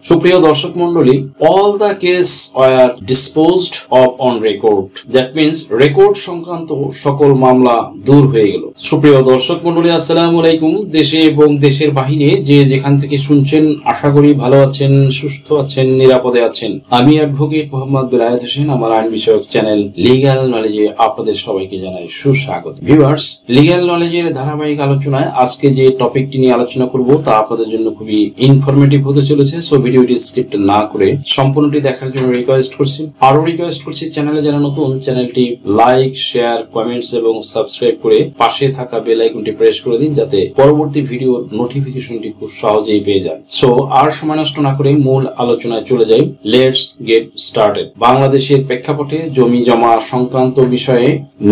সুপ্রিয় দর্শক মন্ডলী, all the case were disposed of on record. That means record সংক্রান্ত সকল মামলা দূর হয়ে গেল। সুপ্রিয় দর্শক মন্ডলী, আসসালামু আলাইকুম। দেশে এবং দেশের বাহিরে যে যেখান থেকে শুনছেন, আশা করি ভালো আছেন, সুস্থ আছেন, নিরাপদে আছেন। আমি অ্যাডভোকেট মোহাম্মদ বেলায়েত হোসেন, আমার আইন বিষয়ক চ্যানেল লিগ্যাল নলেজে আপনাদের সবাইকে জানাই সুস্বাগত। ভিউয়ার্স, লিগ্যাল নলেজের ধারাবাহিক আলোচনায় আজকে যে টপিকটি নিয়ে আলোচনা করব তা আপনাদের জন্য খুবই ইনফরমেটিভ হতে চলেছে। সো ভিডিওটি স্কিপ না করে সম্পূর্ণটি দেখার জন্য রিকোয়েস্ট করছি। আরো রিকোয়েস্ট করছি, চ্যানেলে যারা নতুন, চ্যানেলটি লাইক, শেয়ার, কমেন্টস এবং সাবস্ক্রাইব করে পাশে থাকা বেল আইকনটি প্রেস করে দিন, যাতে পরবর্তী ভিডিওর নোটিফিকেশনটি খুব সহজেই পেয়ে যান। সো আর সময় নষ্ট না করে মূল আলোচনায় চলে যাই। Let's get started. বাংলাদেশের প্রেক্ষাপটে জমি জমা সংক্রান্ত বিষয়ে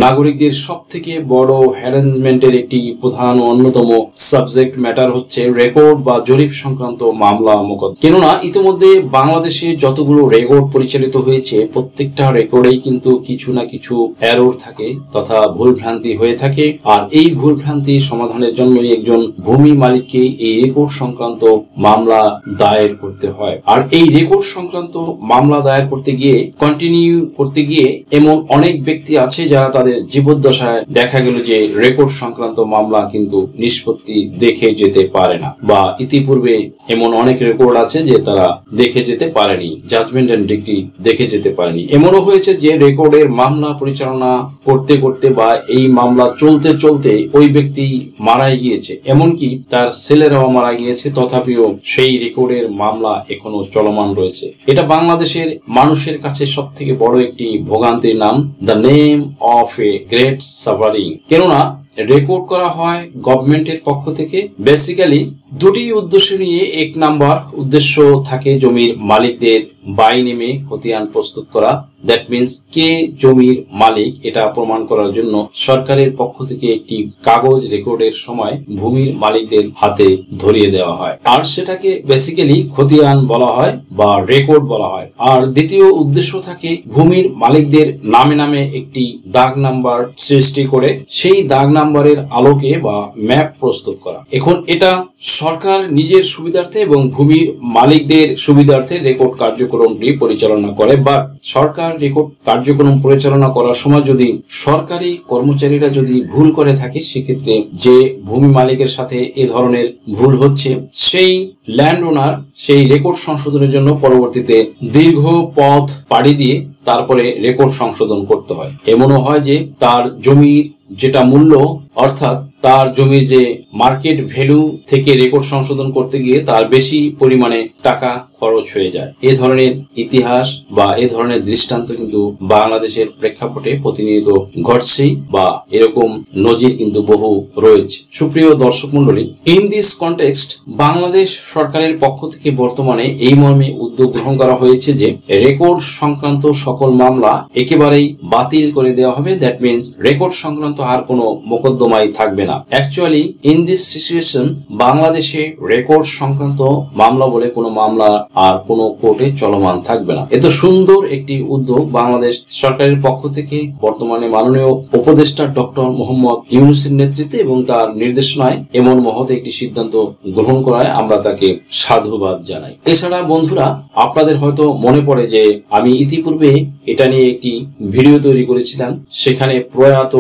নাগরিকদের সবথেকে বড় হ্যারাসমেন্টের একটি প্রধান ও অন্যতম সাবজেক্ট ম্যাটার হচ্ছে রেকর্ড বা জরিপ সংক্রান্ত মামলা মোকদ্দমা। কেননা ইতিমধ্যে বাংলাদেশে যতগুলো রেকর্ড পরিচালিত হয়েছে, প্রত্যেকটা রেকর্ডেই কিন্তু কিছু না কিছু এরর থাকে তথা ভুল ভ্রান্তি হয়ে থাকে। আর এই ভুল ভ্রান্তি সমাধানের জন্যই একজন ভূমি মালিককে এই রেকর্ড সংক্রান্ত মামলা দায়ের করতে হয়। আর এই রেকর্ড সংক্রান্ত মামলা দায়ের করতে গিয়ে, কন্টিনিউ করতে গিয়ে এমন অনেক ব্যক্তি আছে যারা তাদের জীবদ্দশায় দেখা গেল যে রেকর্ড সংক্রান্ত মামলা কিন্তু নিষ্পত্তি দেখে যেতে পারে না, বা ইতিপূর্বে এমন অনেক রেকর্ড আছে যে তারা দেখে যেতে পারেনি, জাজমেন্ট এন্ড ডিগ্রি দেখে যেতে পারেনি। এমনও হয়েছে যে রেকর্ডের মামলা পরিচালনা করতে করতে বা এই মামলা চলতে চলতে ওই ব্যক্তি মারাই গিয়েছে, এমনকি তার ছেলেরাও মারা গিয়েছে, তথাপিও সেই রেকর্ডের মামলা এখনো চলমান রয়েছে। এটা বাংলাদেশের মানুষের কাছে সব থেকে বড় একটি ভোগান্তির নাম, the name of a great suffering. কেননা রেকর্ড করা হয় গভর্নমেন্টের পক্ষ থেকে বেসিক্যালি দুটি উদ্দেশ্য নিয়ে। এক নাম্বার উদ্দেশ্য থাকে জমির মালিকদের বাই নেমে খতিয়ান প্রস্তুত করা। দ্যাট মিনস কে জমির মালিক এটা প্রমাণ করার জন্য সরকারের পক্ষ থেকে একটি কাগজ রেকর্ডের সময় ভূমির মালিকদের হাতে ধরিয়ে দেওয়া হয়, আর সেটাকে বেসিক্যালি খতিয়ান বলা হয় বা রেকর্ড বলা হয়। আর দ্বিতীয় উদ্দেশ্য থাকে ভূমির মালিকদের নামে নামে একটি দাগ নাম্বার সৃষ্টি করে সেই দাগ নাম্বারের আলোকে বা ম্যাপ প্রস্তুত করা। এখন এটা সরকার নিজের সুবিধার্থে এবং ভূমির মালিকদের সুবিধার্থে রেকর্ড কার্যক্রমটি পরিচালনা করে। বাট সরকার রেকর্ড কার্যক্রম পরিচালনা করার সময় যদি সরকারি কর্মচারীরা যদি ভুল করে থাকে, সেক্ষেত্রে যে ভূমি মালিকের সাথে এ ধরনের ভুল হচ্ছে, সেই ল্যান্ড ওনার সেই রেকর্ড সংশোধনের জন্য পরবর্তীতে দীর্ঘ পথ পাড়ি দিয়ে তারপরে রেকর্ড সংশোধন করতে হয়। এমনও হয় যে তার জমির যেটা মূল্য, অর্থাৎ তার জমির যে মার্কেট ভ্যালু থেকে রেকর্ড সংশোধন করতে গিয়ে তার বেশি পরিমাণে টাকা খরচ হয়ে যায়। এ ধরনের ইতিহাস বা এ ধরনের দৃষ্টান্ত কিন্তু বাংলাদেশের প্রেক্ষাপটে প্রতিনিয়ত ঘটছে, বা এরকম নজির কিন্তু বহু রয়েছে। সুপ্রিয় দর্শক মন্ডলী, ইন দিস কনটেক্সট বাংলাদেশ সরকারের পক্ষ থেকে বর্তমানে এই মর্মে উদ্যোগ গ্রহণ করা হয়েছে যে রেকর্ড সংক্রান্ত সকল মামলা একেবারেই বাতিল করে দেওয়া হবে। দ্যাট মিনস রেকর্ড সংক্রান্ত আর কোনো মোকদ্দমাই থাকবে না। অ্যাকচুয়ালি ইন দিস সিচুয়েশন বাংলাদেশে রেকর্ড সংক্রান্ত মামলা বলে কোনো মামলা আর কোনো কোর্টে চলমান থাকবে না। এত সুন্দর একটি উদ্যোগ বাংলাদেশ সরকারের পক্ষ থেকে বর্তমানে মাননীয় উপদেষ্টা ডক্টর মোহাম্মদ ইউনূসের নেতৃত্বে এবং তার নির্দেশনায় এমন মহৎ একটি সিদ্ধান্ত গ্রহণ করায় আমরা তাকে সাধুবাদ জানাই। এছাড়া বন্ধুরা, আপনাদের হয়তো মনে পড়ে যে আমি ইতিপূর্বে এটা নিয়ে একটি ভিডিও তৈরি করেছিলাম। সেখানে প্রয়াত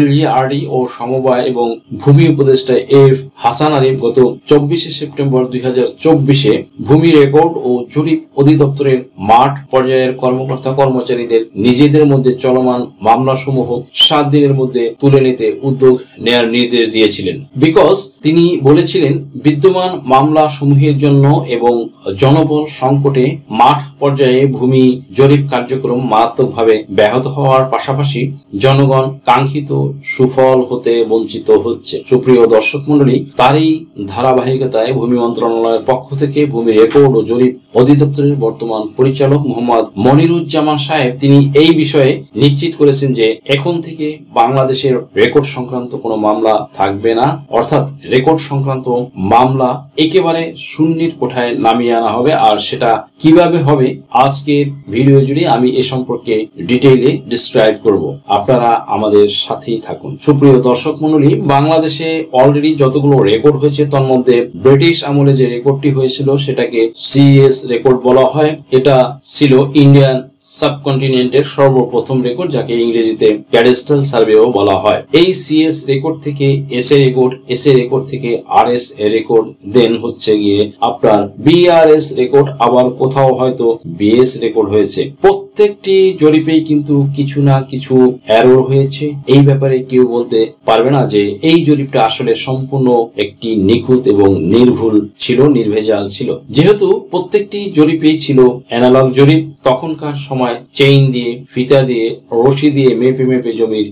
LGRD ও সমবায় এবং ভূমি উপদেষ্টা এফ হাসান আরিফ গত 24শে সেপ্টেম্বর 2024-এ ভূমি রেকর্ড ও জরিপ অধিদপ্তরের মাঠ পর্যায়ের কর্মকর্তা কর্মচারীদের নিজেদের মধ্যে চলমান মামলাসমূহ 7 দিনের মধ্যে তুলে নিতে উদ্যোগ নেয়ার নির্দেশ দিয়েছিলেন। বিকজ তিনি বলেছিলেন, বিদ্যমান মামলা সমূহের জন্য এবং জনবল সংকটে মাঠ পর্যায়ে ভূমি জরিপ কার্যক্রম মারাত্মকভাবে ব্যাহত হওয়ার পাশাপাশি জনগণ কাঙ্ক্ষিত সুফল হতে বঞ্চিত হচ্ছে। সুপ্রিয় দর্শক মন্ডলী, তারই ধারাবাহিকতায় ভূমি মন্ত্রণালয়ের পক্ষ থেকে ভূমি রেকর্ড ও জরিপ অধিদপ্তরের বর্তমান পরিচালক মোহাম্মদ মনিরুজ্জামান সাহেব তিনি এই বিষয়ে নিশ্চিত করেছেন যে এখন থেকে বাংলাদেশের রেকর্ড সংক্রান্ত কোনো মামলা থাকবে না, অর্থাৎ রেকর্ড সংক্রান্ত মামলা একেবারে শূন্যের কোঠায় নামিয়ে আনা হবে। আর সেটা কিভাবে হবে আজকের ভিডিও জুড়ে আমি এ সম্পর্কে ডিটেইলে ডিসক্রাইব করব। আপনারা আমাদের সাথেই থাকুন। সুপ্রিয় দর্শক মণ্ডলী, বাংলাদেশে অলরেডি যতগুলো রেকর্ড হয়েছে তার মধ্যে ব্রিটিশ আমলে যে রেকর্ডটি হয়েছিল সেটাকে C সিএস রেকর্ড বলা হয়। এটা ছিল ইন্ডিয়ান সাবকন্টিনেন্টের সর্বপ্রথম রেকর্ড, যাকে ইংরেজিতে ক্যাডাস্ট্রাল সার্ভেও বলা হয়। এই সিএস রেকর্ড থেকে এসএ রেকর্ড, এসএ রেকর্ড থেকে আরএস রেকর্ড, দেন হচ্ছে গিয়ে আপনার বিআরএস রেকর্ড, আবার কোথাও হয়তো বিএস রেকর্ড হয়েছে। প্রত্যেকটি জরিপেই কিন্তু কিছু না কিছু এরর হয়েছে। এই ব্যাপারে কেউ বলতে পারবে না যে এই জরিপটা আসলে সম্পূর্ণ একটি নিখুঁত এবং নির্ভুল ছিল, নির্ভেজাল ছিল। যেহেতু প্রত্যেকটি জরিপেই ছিল অ্যানালগ জরিপ, তখনকার সময় চেইন দিয়ে, ফিতা দিয়ে, রশি দিয়ে মেপে মেপে জমির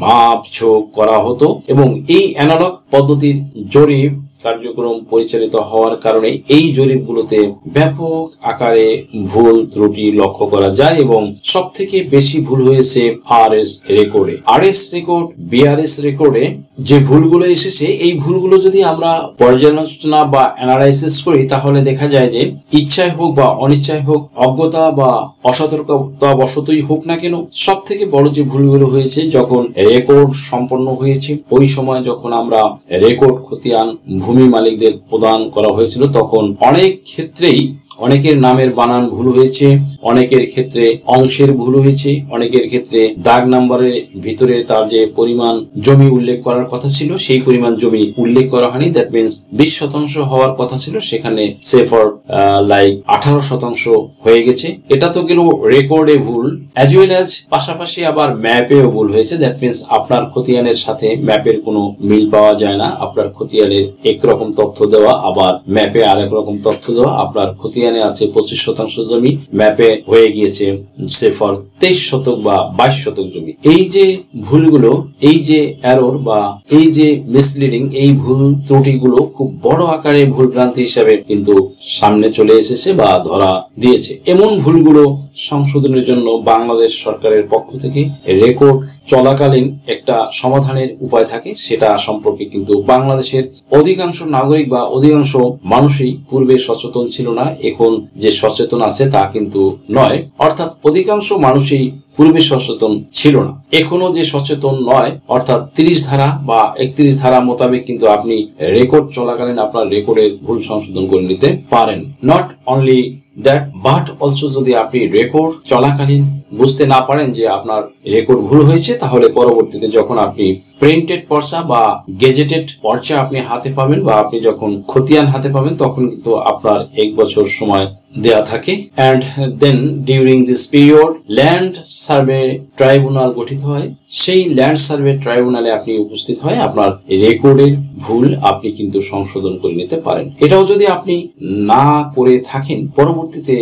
মাপ ঝোঁক করা হতো এবং এই অ্যানালগ পদ্ধতির জরিপ কার্যক্রম পরিচালিত হওয়ার কারণে এই জরিপগুলোতে ব্যাপক আকারে ভুল ত্রুটি লক্ষ্য করা যায় এবং সব থেকে বেশি ভুল হয়েছে আরএস রেকর্ডে। আরএস রেকর্ড, বিআরএস রেকর্ডে যে ভুলগুলো এসেছে, এই ভুলগুলো যদি আমরা পর্যালোচনা বা অ্যানালাইসিস করি তাহলে দেখা যায় যে ইচ্ছায় হোক বা অনিচ্ছায় হোক, অজ্ঞতা বা অসতর্কতা বশতই হোক না কেন, সব থেকে বড় যে ভুলগুলো হয়েছে, যখন রেকর্ড সম্পন্ন হয়েছে ওই সময় যখন আমরা রেকর্ড খতিয়ান ভূমি মালিকদের প্রদান করা হয়েছিল, তখন অনেক ক্ষেত্রেই অনেকের নামের বানান ভুল হয়েছে, অনেকের ক্ষেত্রে অংশের ভুল হয়েছে, অনেকের ক্ষেত্রে দাগ নাম্বারের ভিতরে তার যে পরিমাণ জমি উল্লেখ করার কথা ছিল সেই পরিমাণ জমি উল্লেখ করা হয়নি। দ্যাট মিনস 20% হওয়ার কথা ছিল, সেখানে সে ফর লাইক 18% হয়ে গেছে। এটা তো গেল রেকর্ডে ভুল, অ্যাজ ওয়েল অ্যাজ পাশাপাশি আবার ম্যাপেও ভুল হয়েছে। দ্যাট মিনস আপনার খতিয়ানের সাথে ম্যাপের কোনো মিল পাওয়া যায় না। আপনার খতিয়ানের একরকম তথ্য দেওয়া, আবার ম্যাপে আরেক রকম তথ্য দেওয়া। আপনার খতিয়ানে আছে 25% জমি, ম্যাপে হয়ে গিয়েছে সে ফর 23 শতক বা 22 শতক জমি। এই যে ভুলগুলো, এই যে এরর বা এই যে মিসলিডিং, এই ভুল ত্রুটিগুলো খুব বড় আকারে ভুল ভ্রান্তি হিসাবে কিন্তু সামনে চলে এসেছে বা ধরা দিয়েছে। এমন ভুলগুলো সংশোধনের জন্য বাংলাদেশ সরকারের পক্ষ থেকে রেকর্ড চলাকালীন একটা সমাধানের উপায় থাকে, সেটা সম্পর্কে কিন্তু বাংলাদেশের অধিকাংশ নাগরিক বা অধিকাংশ মানুষই পূর্বে সচেতন ছিল না। এখন যে সচেতন আছে তা কিন্তু নয়, অর্থাৎ অধিকাংশ মানুষই পূর্বে সচেতন ছিল না, এখনো যে সচেতন নয়, অর্থাৎ 30 ধারা বা 31 ধারা মোতাবেক কিন্তু আপনি রেকর্ড চলাকালীন আপনার রেকর্ডের ভুল সংশোধন করে নিতে পারেন। Not only that, but also যদি আপনি রেকর্ড চলাকালীন বুঝতে না পারেন যে আপনার রেকর্ড ভুল হয়েছে, তাহলে পরবর্তীতে যখন আপনি প্রিন্টেড পর্চা বা গেজেটেড পর্চা আপনি হাতে পাবেন বা আপনি যখন খতিয়ান হাতে পাবেন, তখন কিন্তু আপনার 1 বছর সময় দেয়া থাকে। And then during this period land survey tribunal গঠিত হয়। সেই ল্যান্ড সার্ভে ট্রাইব্যুনালে আপনি উপস্থিত হয় আপনার রেকর্ডের ভুল আপনি কিন্তু সংশোধন করে নিতে পারেন। এটাও যদি আপনি না করে থাকেন, পরবর্তীতে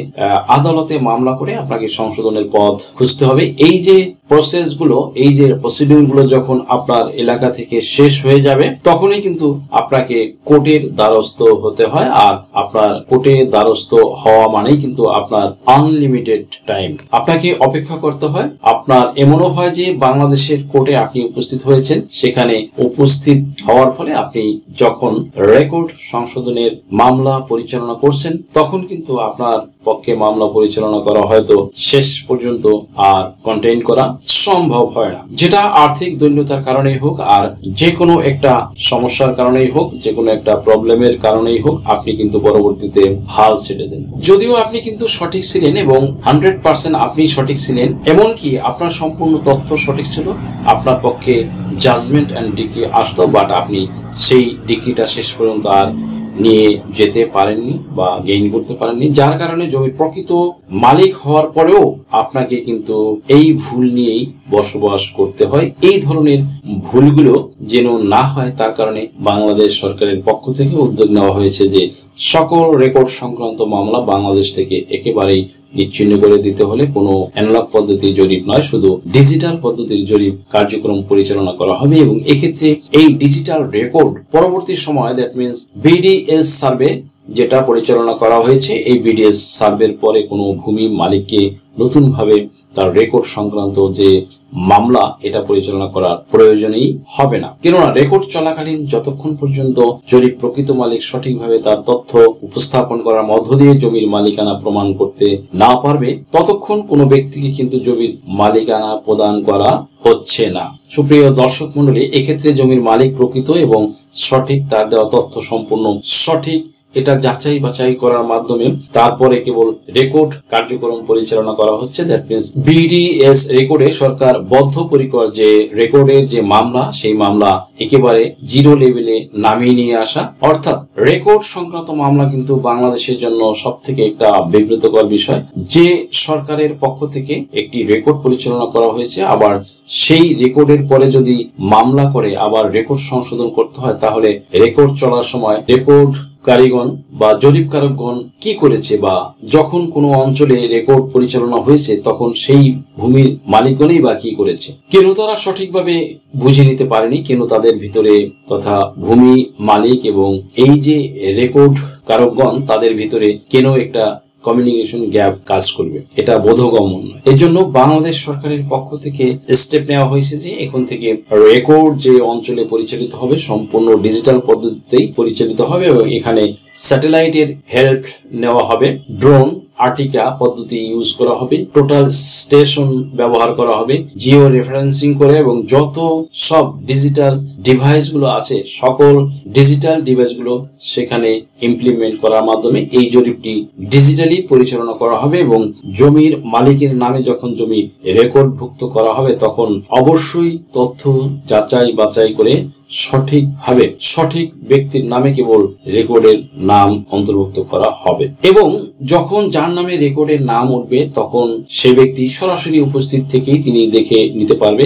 আদালতে মামলা করে আপনাকে সংশোধনের পথ খুঁজতে হবে। এই যে প্রসেস গুলো, এই যে প্রসিডিউর গুলো যখন আপনার এলাকা থেকে শেষ হয়ে যাবে, তখনই কিন্তু আপনাকে কোর্টের দ্বারস্থ হতে হয়। আর আপনার কোর্টের দ্বারস্থ হওয়া মানেই কিন্তু আপনার আনলিমিটেড টাইম, আপনাকে অপেক্ষা করতে হয়। আপনার এমনও হয় যে বাংলাদেশের কোর্টে আপনি উপস্থিত হয়েছেন, সেখানে উপস্থিত হওয়ার ফলে আপনি যখন রেকর্ড সংশোধনের মামলা পরিচালনা করছেন, তখন কিন্তু আপনার পক্ষে মামলা পরিচালনা করা হয়তো শেষ পর্যন্ত আর কন্টেইন করা সম্ভব হয় না, যেটা আর্থিক দৈন্যতার কারণেই হোক আর যে কোনো একটা সমস্যার কারণেই হোক, যে কোনো একটা প্রবলেমের কারণেই হোক, আপনি কিন্তু পরবর্তীতে হাল ছেড়ে দেন। যদিও আপনি কিন্তু সঠিক ছিলেন এবং 100% আপনি সঠিক ছিলেন, এমনকি আপনার সম্পূর্ণ তথ্য সঠিক ছিল, আপনার পক্ষে জাজমেন্ট এন্ড ডিগ্রি আসতো, বাট আপনি সেই ডিগ্রিটা শেষ পর্যন্ত আর নিয়ে যেতে পারেননি বা গেইন করতে পারেননি, যার কারণে জমির প্রকৃত মালিক হওয়ার পরেও আপনাকে কিন্তু এই ভুল নিয়েই বসবাস করতে হয়। এই ধরনের ভুলগুলো যেন না হয় তার কারণে বাংলাদেশ সরকারের পক্ষ থেকে উদ্যোগ নেওয়া হয়েছে যে সকল রেকর্ড সংক্রান্ত মামলা বাংলাদেশ থেকে একেবারেই নিচ্ছিন্ন করে দিতে হলে কোনো অ্যানালগ পদ্ধতির জরিপ নয়, শুধু ডিজিটাল পদ্ধতির জরিপ কার্যক্রম পরিচালনা করা হবে। এবং এক্ষেত্রে এই ডিজিটাল রেকর্ড পরবর্তী সময়, দ্যাট মিনস বিডিএস সার্ভে যেটা পরিচালনা করা হয়েছে, এই বিডিএস সার্ভের পরে কোনো ভূমি মালিককে নতুন ভাবে তার রেকর্ড সংক্রান্ত যে মামলা এটা পরিচালনা করার প্রয়োজনই হবে না। কেননা রেকর্ড চলাকালীন যতক্ষণ পর্যন্ত জরিপ প্রকৃত মালিক সঠিকভাবে তার তথ্য উপস্থাপন করার মধ্য দিয়ে জমির মালিকানা প্রমাণ করতে না পারবে, ততক্ষণ কোনো ব্যক্তিকে কিন্তু জমির মালিকানা প্রদান করা হচ্ছে না। সুপ্রিয় দর্শক মন্ডলী, এক্ষেত্রে জমির মালিক প্রকৃত এবং সঠিক, তার দেওয়া তথ্য সম্পূর্ণ সঠিক এটা যাচাই বাছাই করার মাধ্যমে তারপরে কেবল রেকর্ড কার্যক্রম পরিচালনা করা হচ্ছে। দ্যাট মিন্স বিডিএস রেকর্ডে সরকার বদ্ধপরিকর যে রেকর্ডের যে মামলা, সেই মামলা একেবারে জিরো লেভেলে নামিয়ে নিয়ে আসা। অর্থাৎ রেকর্ড সংক্রান্ত মামলা কিন্তু বাংলাদেশের জন্য সব থেকে একটা বিব্রতকর বিষয় যে সরকারের পক্ষ থেকে একটি রেকর্ড পরিচালনা করা হয়েছে, আবার সেই রেকর্ডের পরে যদি মামলা করে আবার রেকর্ড সংশোধন করতে হয়, তাহলে রেকর্ড চলার সময় রেকর্ড কারিগণ বা জরিপকারকগণ কি করেছে, বা যখন কোনো অঞ্চলে রেকর্ড পরিচালনা হয়েছে তখন সেই ভূমির মালিকগণই বা কি করেছে, কেন তারা সঠিকভাবে বুঝে নিতে পারেনি, কেন তাদের ভিতরে তথা ভূমি মালিক এবং এই যে রেকর্ড কারকগণ তাদের ভিতরে কেন একটা কমিউনিকেশন গ্যাপ কাজ করবে, এটা বোধগম্য নয়। এর জন্য বাংলাদেশ সরকারের পক্ষ থেকে স্টেপ নেওয়া হয়েছে যে এখন থেকে রেকর্ড যে অঞ্চলে পরিচালিত হবে সম্পূর্ণ ডিজিটাল পদ্ধতিতেই পরিচালিত হবে এবং এখানে স্যাটেলাইটের হেল্প নেওয়া হবে, ড্রোন আর্টিকা পদ্ধতি ইউজ করা হবে, টোটাল স্টেশন ব্যবহার করা হবে জিও রেফারেন্সিং করে, এবং যত সব ডিজিটাল ডিভাইস গুলো আছে সকল ডিজিটাল ডিভাইস গুলো সেখানে ইমপ্লিমেন্ট করার মাধ্যমে এই জরিপটি ডিজিটালি পরিচালনা করা হবে। এবং জমির মালিকের নামে যখন জমি রেকর্ডভুক্ত করা হবে তখন অবশ্যই তথ্য যাচাই বাছাই করে সঠিকভাবে সঠিক ব্যক্তির নামে কেবল রেকর্ডের নাম অন্তর্ভুক্ত করা হবে, এবং যখন যার নামে রেকর্ডের নাম উঠবে তখন সে ব্যক্তি সরাসরি উপস্থিত থেকেই তিনি দেখে নিতে পারবে,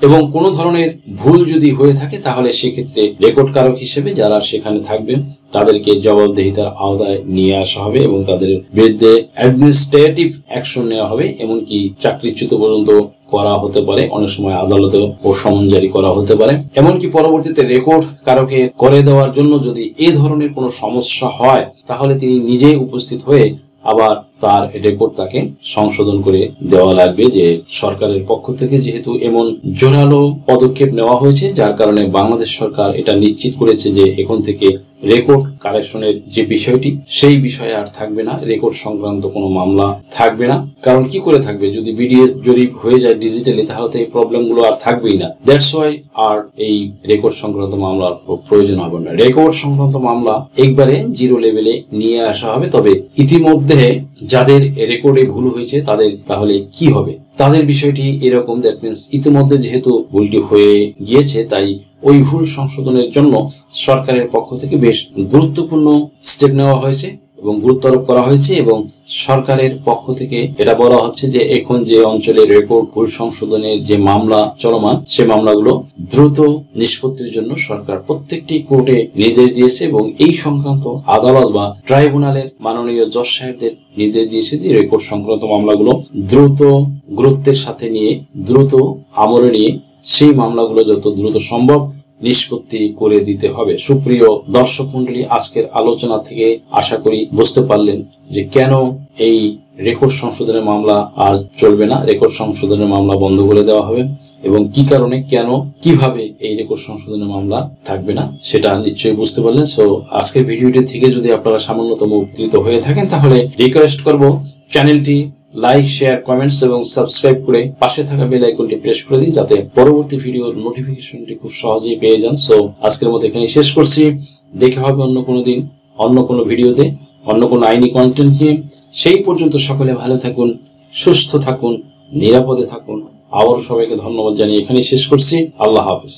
এবং কোনো ধরনের ভুল যদি হয়ে থাকে তাহলে সেক্ষেত্রে রেকর্ড কারক হিসেবে যারা সেখানে থাকবে তাদেরকে জবাবদিহিতার আওতায় নিয়ে আসা হবে এবং তাদের বিরুদ্ধে অ্যাডমিনিস্ট্রেটিভ অ্যাকশন নেওয়া হবে, এমনকি চাকরিচ্যুত পর্যন্ত করা হতে পারে, অনেক সময় আদালতে ও সমন জারি করা হতে পারে। এমনকি পরবর্তীতে রেকর্ড কারকে করে দেওয়ার জন্য যদি এই ধরনের কোনো সমস্যা হয় তাহলে তিনি নিজেই উপস্থিত হয়ে আবার তার রেকর্ড তাকে সংশোধন করে দেওয়া লাগবে। যে সরকারের পক্ষ থেকে যেহেতু এমন জোরালো পদক্ষেপ নেওয়া হয়েছে, যার কারণে বাংলাদেশ সরকার এটা নিশ্চিত করেছে যে এখন থেকে রেকর্ড কারেকশনের যে বিষয়টি সেই বিষয়ে আর থাকবে না, রেকর্ড সংক্রান্ত কোনো মামলা থাকবে না। কারণ কি করে থাকবে, যদি বিডিএস জরিপ হয়ে যায় ডিজিটালি তাহলে তো এই প্রবলেম গুলো আর থাকবেই না। দ্যাটস ওয়াই আর এই রেকর্ড সংক্রান্ত মামলার প্রয়োজন হবে না। রেকর্ড সংক্রান্ত মামলা একবারে জিরো লেভেলে নিয়ে আসা হবে। তবে ইতিমধ্যে যাদের রেকর্ডে ভুল হয়েছে তাদের তাহলে কি হবে, তাদের বিষয়টি এরকম। দ্যাট মিন্স ইতিমধ্যে যেহেতু ভুলটি হয়ে গিয়েছে তাই ওই ভুল সংশোধনের জন্য সরকারের পক্ষ থেকে বেশ গুরুত্বপূর্ণ স্টেপ নেওয়া হয়েছে এবং গুরুত্ব আরোপ করা হয়েছে, এবং সরকারের পক্ষ থেকে এটা বলা হচ্ছে যে এখন যে অঞ্চলে রেকর্ড ভুল সংশোধনের যে মামলা চলমান সে মামলাগুলো দ্রুত নিষ্পত্তির জন্য সরকার প্রত্যেকটি কোর্টে নির্দেশ দিয়েছে, এবং এই সংক্রান্ত আদালত বা ট্রাইব্যুনালের মাননীয় জজ সাহেবদের নির্দেশ দিয়েছে যে রেকর্ড সংক্রান্ত মামলাগুলো দ্রুত গুরুত্বের সাথে নিয়ে দ্রুত আমলে নিয়ে সেই মামলাগুলো যত দ্রুত সম্ভব নিষ্পত্তি করে দিতে হবে। সুপ্রিয় দর্শক মন্ডলী, আজকের আলোচনা থেকে আশা করি বুঝতে পারলেন যে কেন এই রেকর্ড সংশোধনের মামলা আর চলবে না, রেকর্ড সংশোধনের মামলা বন্ধ করে দেওয়া হবে, এবং কি কারণে কেন কিভাবে এই রেকর্ড সংশোধনের মামলা থাকবে না সেটা নিশ্চয়ই বুঝতে পারলেন। সো আজকের ভিডিওটি থেকে যদি আপনারা সামান্যতম উপকৃত হয়ে থাকেন তাহলে রিকোয়েস্ট করব চ্যানেলটি লাইক, শেয়ার, কমেন্টস এবং সাবস্ক্রাইব করে পাশে থাকা বেল আইকনটি প্রেস করে দিন যাতে পরবর্তী ভিডিওর নোটিফিকেশনটি খুব সহজেই পেয়ে যান। সো আজকের মতো এখানে শেষ করছি, দেখা হবে অন্য কোনো দিন অন্য কোনো ভিডিওতে অন্য কোনো আইনি কন্টেন্ট নিয়ে। সেই পর্যন্ত সকলে ভালো থাকুন, সুস্থ থাকুন, নিরাপদে থাকুন। আবারও সবাইকে ধন্যবাদ জানিয়ে এখানে শেষ করছি। আল্লাহ হাফেজ।